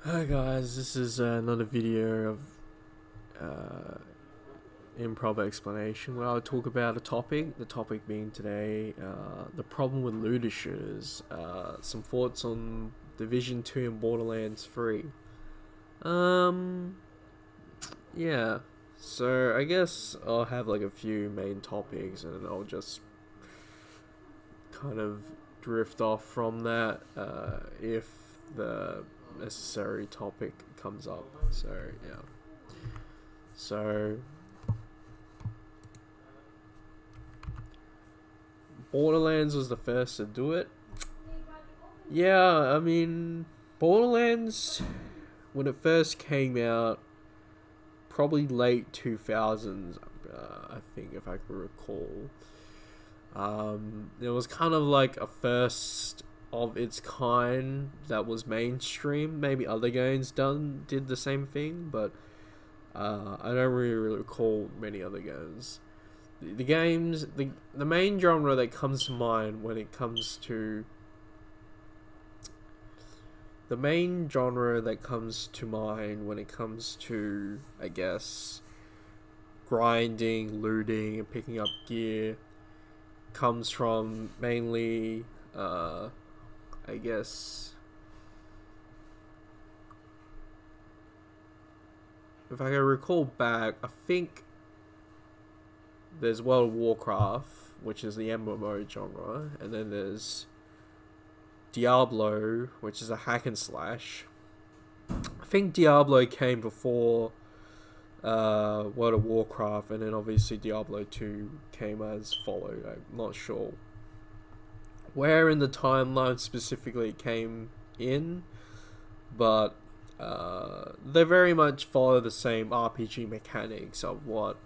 Hi guys, this is another video of uh, improv explanation where I'll talk about a topic. The topic being today, the problem with looter shooters. Some thoughts on Division 2 and Borderlands 3. Um, yeah. So I guess I'll have like a few main topics and I'll just kind of drift off from that if the necessary topic comes up. So yeah. So Borderlands was the first to do it. Yeah, I mean Borderlands when it first came out, probably late 2000s, I think if I can recall. It was kind of like a first of its kind that was mainstream. Maybe other games did the same thing, but I don't really recall many other games. The games, the main genre that comes to mind when it comes to the main genre that comes to mind when it comes to, I guess, grinding, looting, and picking up gear comes from mainly, I guess, if I can recall back, I think there's World of Warcraft, which is the MMO genre, and then there's Diablo, which is a hack and slash. I think Diablo came before World of Warcraft, and then obviously Diablo 2 came as followed. I'm not sure where in the timeline specifically it came in, but they very much follow the same RPG mechanics of what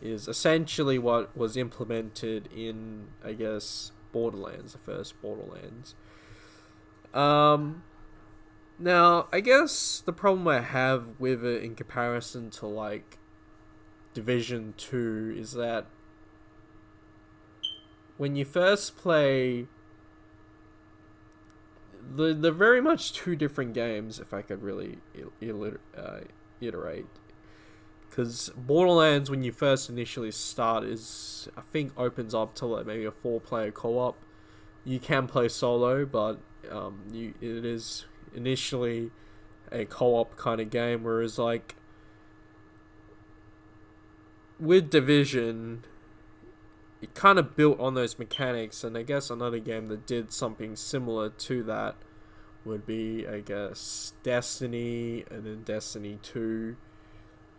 is essentially what was implemented in, I guess, Borderlands, the first Borderlands. Now, I guess the problem I have with it in comparison to, like, Division 2 is that when you first play, they're very much two different games, if I could really iterate. Because Borderlands, when you first initially start, is, I think, opens up to like maybe a 4-player co-op. You can play solo, but it is initially a co-op kind of game, whereas like with Division, it kind of built on those mechanics, and I guess another game that did something similar to that would be, I guess, Destiny, and then Destiny 2.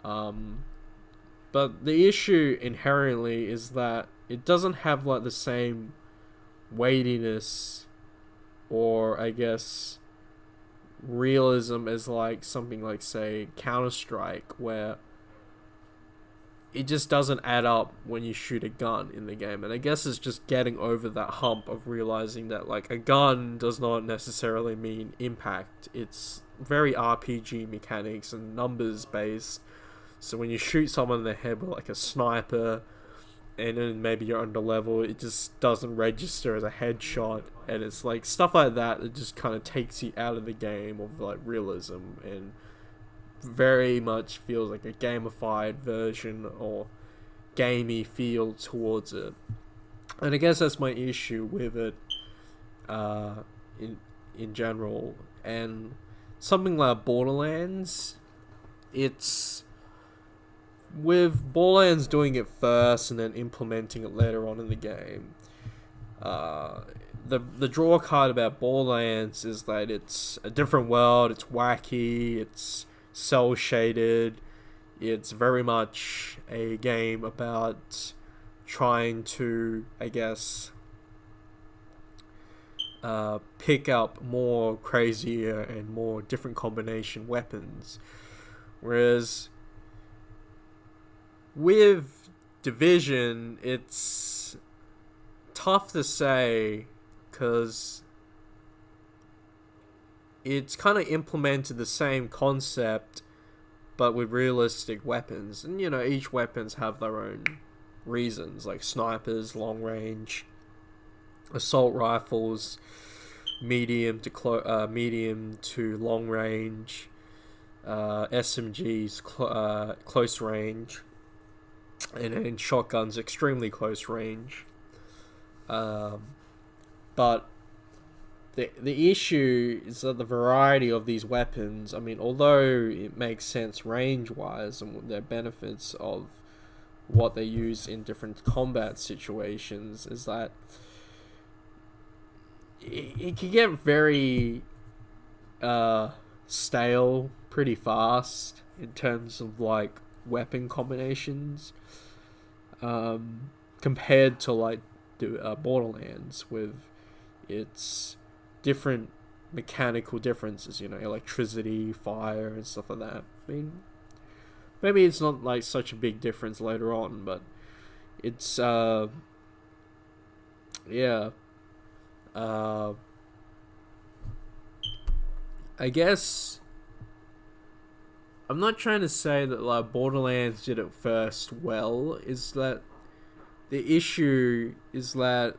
But the issue inherently is that it doesn't have like the same weightiness, or I guess realism, as like something like, say, Counter-Strike, where it just doesn't add up when you shoot a gun in the game. And I guess it's just getting over that hump of realizing that like a gun does not necessarily mean impact. It's very RPG mechanics and numbers based. So when you shoot someone in the head with like a sniper, and then maybe you're under level, it just doesn't register as a headshot, and it's like stuff like that that just kind of takes you out of the game of like realism, and very much feels like a gamified version or gamey feel towards it. And I guess that's my issue with it in general. And something like Borderlands, it's with Borderlands doing it first and then implementing it later on in the game. The draw card about Borderlands is that it's a different world, it's wacky, it's cell shaded, it's very much a game about trying to, I guess, pick up more crazier and more different combination weapons. Whereas with Division, it's tough to say because it's kind of implemented the same concept but with realistic weapons. And, you know, each weapons have their own reasons, like snipers, long range, assault rifles. medium to long range, SMGs close range, and then shotguns extremely close range. But the issue is that the variety of these weapons, I mean, although it makes sense range wise and their benefits of what they use in different combat situations, is that it can get very stale pretty fast in terms of like weapon combinations, compared to like Borderlands with its different mechanical differences, electricity, fire, and stuff like that. I mean, maybe it's not like such a big difference later on, but it's yeah. I guess I'm not trying to say that like Borderlands did it first well, is that the issue is that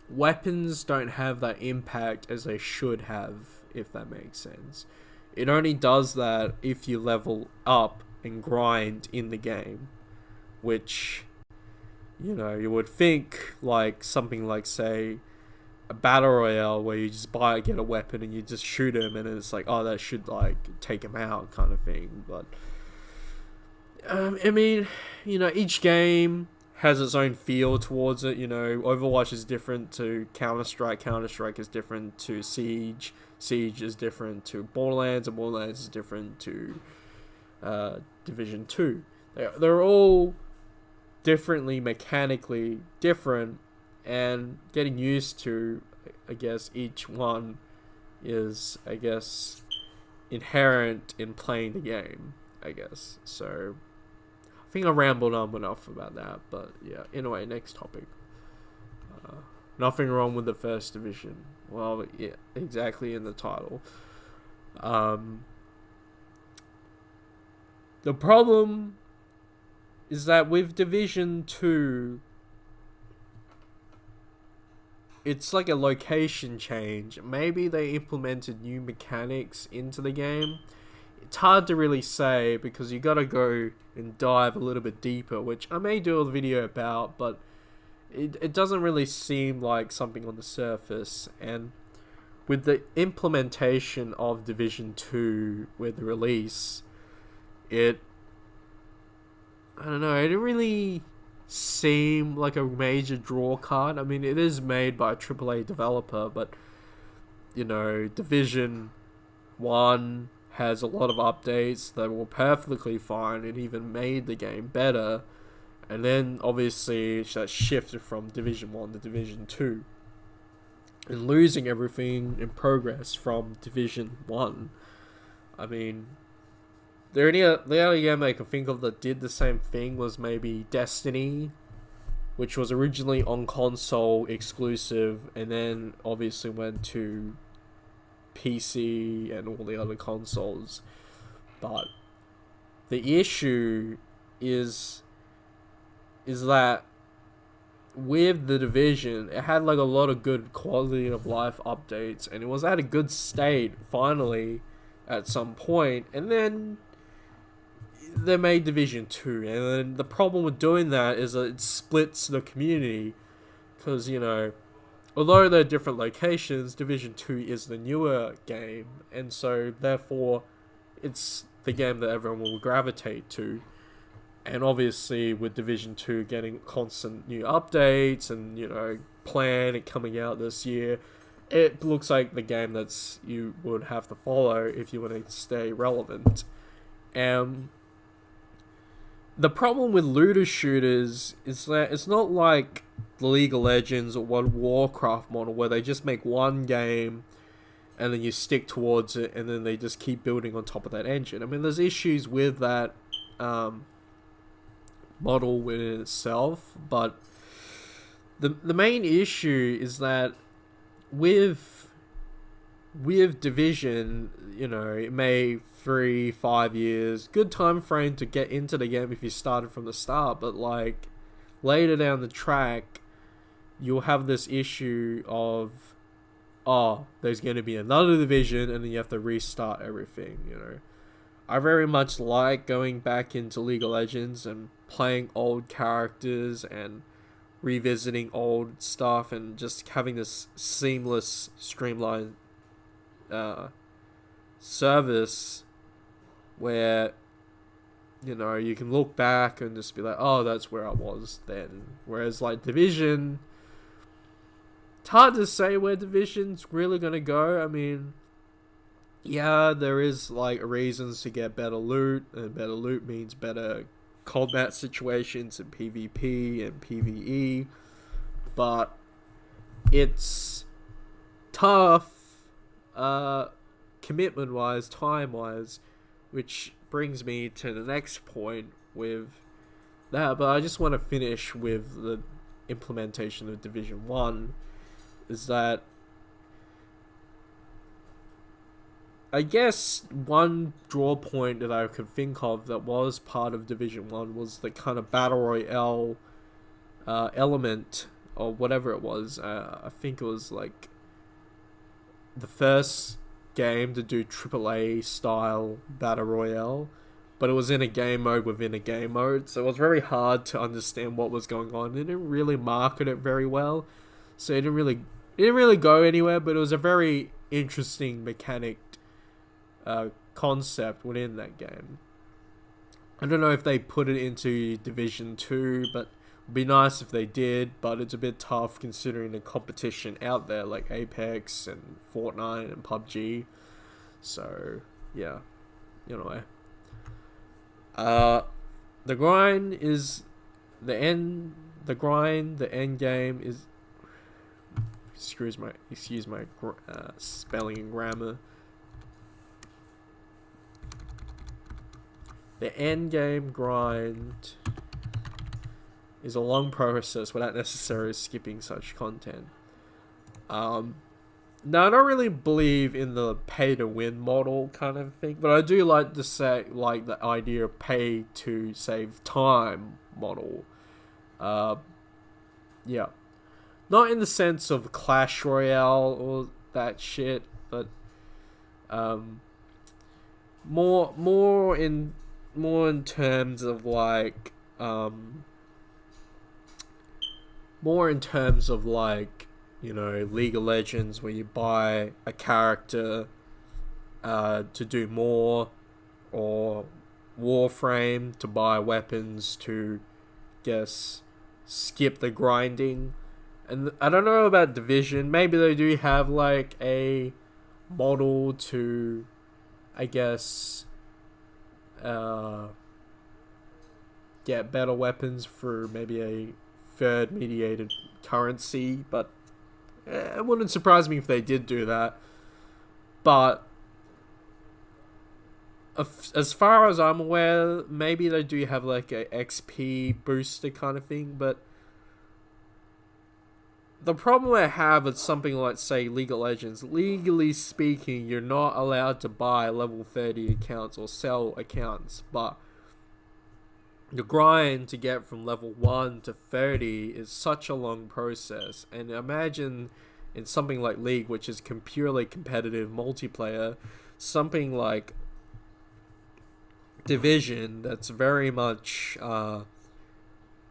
weapons don't have that impact as they should have, if that makes sense. It only does that if you level up and grind in the game, which, you would think like something like, say, a battle royale where you just get a weapon and you just shoot him and it's like, oh, that should like take him out kind of thing. But I mean, each game has its own feel towards it. Overwatch is different to Counter-Strike. Counter-Strike is different to Siege. Siege is different to Borderlands, and Borderlands is different to Division 2. They're all differently mechanically different, and getting used to, I guess, each one is, I guess, inherent in playing the game, I guess. So I think I rambled on enough about that, but yeah. Anyway, next topic. Nothing wrong with the First Division. Well, yeah, exactly in the title. The problem is that with Division 2, it's like a location change. Maybe they implemented new mechanics into the game. It's hard to really say because you gotta go and dive a little bit deeper, which I may do a video about, but it doesn't really seem like something on the surface. And with the implementation of Division 2 with the release, I don't know, it didn't really seem like a major draw card. I mean, it is made by a AAA developer, but Division 1 has a lot of updates that were perfectly fine and even made the game better. And then obviously that shifted from Division 1 to Division 2, and losing everything in progress from Division 1. I mean, the only game I can think of that did the same thing was maybe Destiny, which was originally on console exclusive and then obviously went to PC and all the other consoles. But the issue is that with the Division, it had like a lot of good quality of life updates, and it was at a good state finally at some point, and then they made Division 2, and then the problem with doing that is that it splits the community, because although they're different locations, Division 2 is the newer game, and so therefore it's the game that everyone will gravitate to. And obviously with Division 2 getting constant new updates and Planet coming out this year, it looks like the game that's you would have to follow if you want to stay relevant. The problem with looter shooters is that it's not like the League of Legends or World of Warcraft model where they just make one game and then you stick towards it and then they just keep building on top of that engine. I mean, there's issues with that model within itself, but the main issue is that with Division, it may 3-5 years, good time frame to get into the game if you started from the start, but like later down the track you'll have this issue of oh, there's going to be another division, and then you have to restart everything, you know. I very much like going back into League of Legends and playing old characters and revisiting old stuff and just having this seamless, streamlined uh, service where, you know, you can look back and just be like, oh, that's where I was then. Whereas, like, Division, it's hard to say where Division's really gonna go. I mean, yeah, there is, like, reasons to get better loot, and better loot means better combat situations in PvP and PvE, but it's tough, commitment-wise, time-wise, which brings me to the next point with that, but I just want to finish with the implementation of Division 1, is that I guess one draw point that I could think of that was part of Division 1 was the kind of Battle Royale element, or whatever it was. I think it was like the first game to do AAA style Battle Royale, but it was in a game mode within a game mode, so it was very hard to understand what was going on. They didn't really market it very well, so it didn't really go anywhere, but it was a very interesting mechanic concept within that game. I don't know if they put it into Division 2, but it'd be nice if they did, but it's a bit tough considering the competition out there like Apex and Fortnite and PUBG. So, yeah. Anyway. The grind is the end game is excuse my spelling and grammar. The end game grind is a long process without necessarily skipping such content. Now, I don't really believe in the pay-to-win model kind of thing, but I do like to say, like, the idea of pay-to-save-time model. Yeah. Not in the sense of Clash Royale or that shit, but more in terms of like you know, League of Legends, where you buy a character to do more, or Warframe to buy weapons to, guess, skip the grinding. And I don't know about Division. Maybe they do have like a model to, I guess, get better weapons for maybe a third mediated currency, but it wouldn't surprise me if they did do that. But as far as I'm aware, maybe they do have like a XP booster kind of thing, but the problem I have with something like, say, League of Legends, legally speaking, you're not allowed to buy level 30 accounts or sell accounts, but the grind to get from level 1 to 30 is such a long process. And imagine in something like League, which is purely competitive multiplayer, something like Division that's very much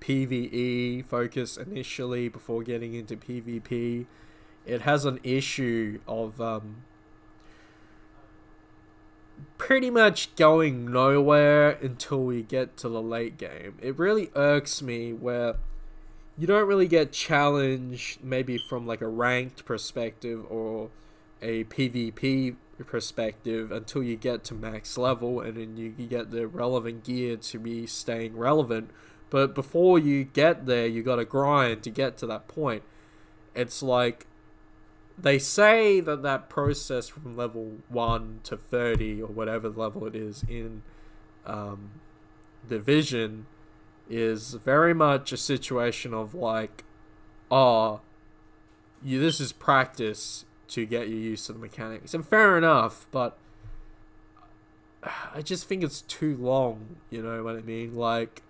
PvE focused initially before getting into PvP. It has an issue of pretty much going nowhere until we get to the late game. It really irks me where you don't really get challenged maybe from like a ranked perspective or a PvP perspective until you get to max level, and then you get the relevant gear to be staying relevant. But before you get there, you gotta grind to get to that point. It's like, they say that process from level 1 to 30, or whatever level it is in Division, is very much a situation of like, this is practice to get you used to the mechanics. And fair enough, but I just think it's too long, you know what I mean? Like,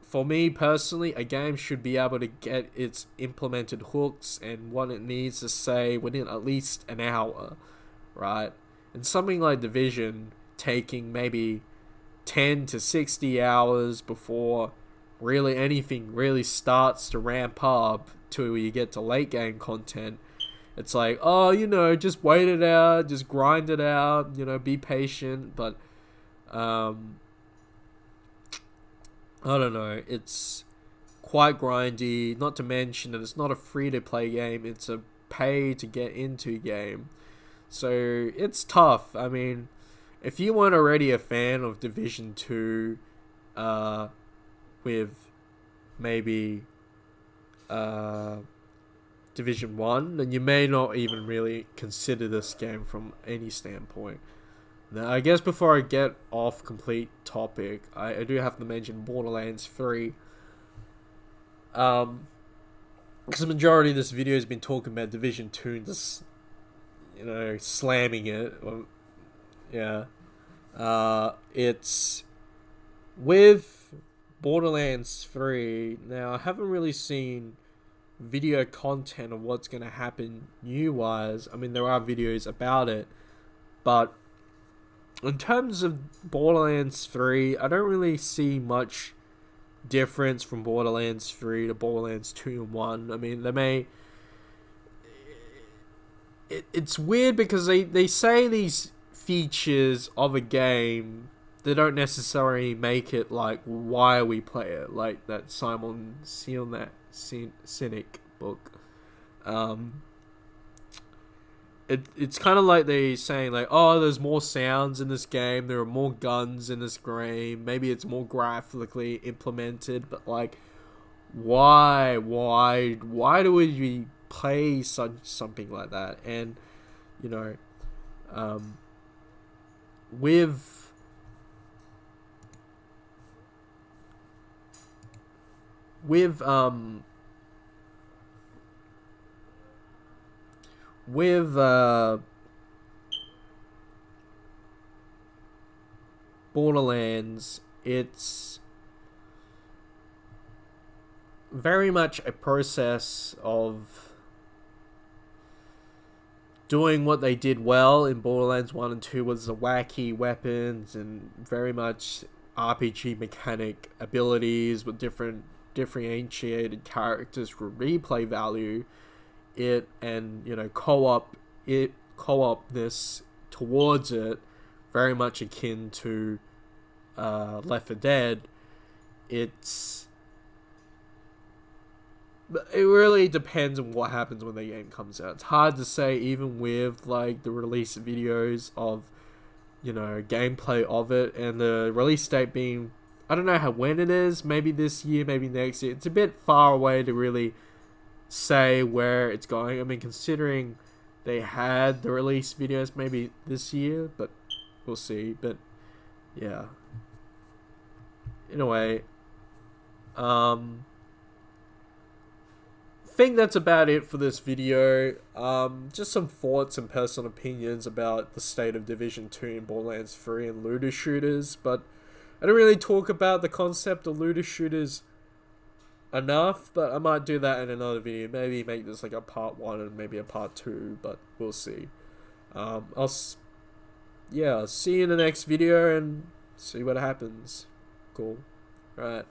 for me personally, a game should be able to get its implemented hooks and what it needs to say within at least an hour, right? And something like Division taking maybe 10 to 60 hours before really anything really starts to ramp up till you get to late game content. It's like, oh, just wait it out, just grind it out, be patient. But I don't know, it's quite grindy, not to mention that it's not a free-to-play game, it's a pay-to-get-into game. So, it's tough. I mean, if you weren't already a fan of Division 2, with maybe Division 1, then you may not even really consider this game from any standpoint. Now, I guess before I get off complete topic, I do have to mention Borderlands 3. Because the majority of this video has been talking about Division 2 and just, slamming it. Yeah. It's with Borderlands 3. Now, I haven't really seen video content of what's going to happen new-wise. I mean, there are videos about it, but in terms of Borderlands 3, I don't really see much difference from Borderlands 3 to Borderlands 2 and 1. I mean, they may... It's weird because they say these features of a game, they don't necessarily make it like why we play it, like that Simon Sinek book. It's kind of like they saying like, oh, there's more sounds in this game, there are more guns in this game, maybe it's more graphically implemented, but like, why do we play something like that? And with Borderlands, it's very much a process of doing what they did well in Borderlands 1 and 2 was the wacky weapons and very much RPG mechanic abilities with different differentiated characters for replay value. It and co-opness towards it, very much akin to Left 4 Dead. It really depends on what happens when the game comes out. It's hard to say, even with like the release videos of gameplay of it and the release date being, I don't know when it is, maybe this year, maybe next year. It's a bit far away to really say where it's going. I mean, considering they had the release videos maybe this year, but we'll see. But yeah, in a way, think that's about it for this video. Just some thoughts and personal opinions about the state of Division 2 and Borderlands 3 and looter shooters, but I don't really talk about the concept of looter shooters enough, but I might do that in another video. Maybe make this like a part 1 and maybe a part 2, but we'll see. I'll see you in the next video and see what happens. Cool. Right.